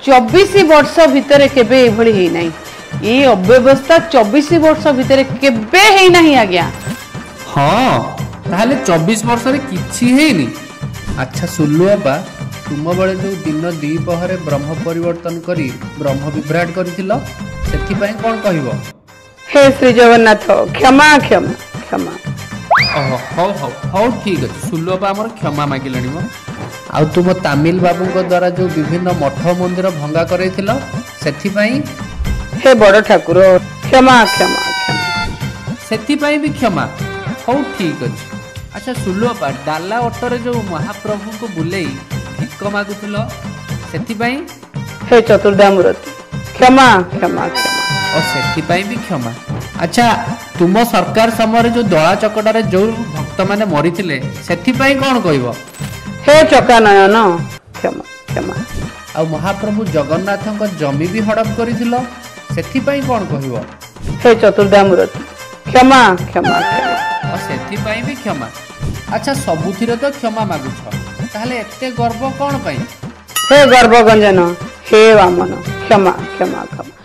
24 वर्ष भितर केबे एभली हे नाही ये अव्यवस्था 24 वर्ष भितर केबे हे नाही आज्ञा। हाँ ताहले 24 वर्ष रे किछि हेनी। अच्छा सुल्लु बाबा तुम बड़े जो दिन द्विपहरे ब्रह्म परिवर्तन करी ब्रह्म विभ्राट करथिलो सेथि पय कोन कहबो। हे श्री जगन्नाथ क्षमा क्षमा क्षमा। हौ हौ हौ ठीक अछि सुल्लु बाबा हमर क्षमा मागिलणी मो। आउ तुम तामिल बाबू को द्वारा जो विभिन्न मठ मंदिर भंगा करैथिलो सेथि पय हे बड़ ठाकुर क्षमा क्षमा क्षमा सेथि पय भी क्षमा। हौ ठीक अछि। अच्छा सुल्लु बाबा डाला ऑटोरे जो महाप्रभु को बुलेई भिक मागुथिलो सेथि पय हे चतुर्धामूर्ति क्षमा क्षमा क्षमा और सेथि पय भी क्षमा। अच्छा तुम सरकार समय जो दला चकटारे जो भक्त माने मरिथिले सेथि पय कोन कहबो। हे चका नयन क्षमा क्षमा। आ महाप्रभु जगन्नाथ जमी भी हड़प करथिलो सेथि पय कोन कहबो। हे चतुर्धामूर्ति क्षमा क्षमा क्षमा और सेथि पय भी क्षमा। अच्छा सबुथिरे तो क्षमा मागुछ ताहले एते गर्व कोन पय। हे गर्भगंजन हे वामन क्षमा क्षमा क्षमा।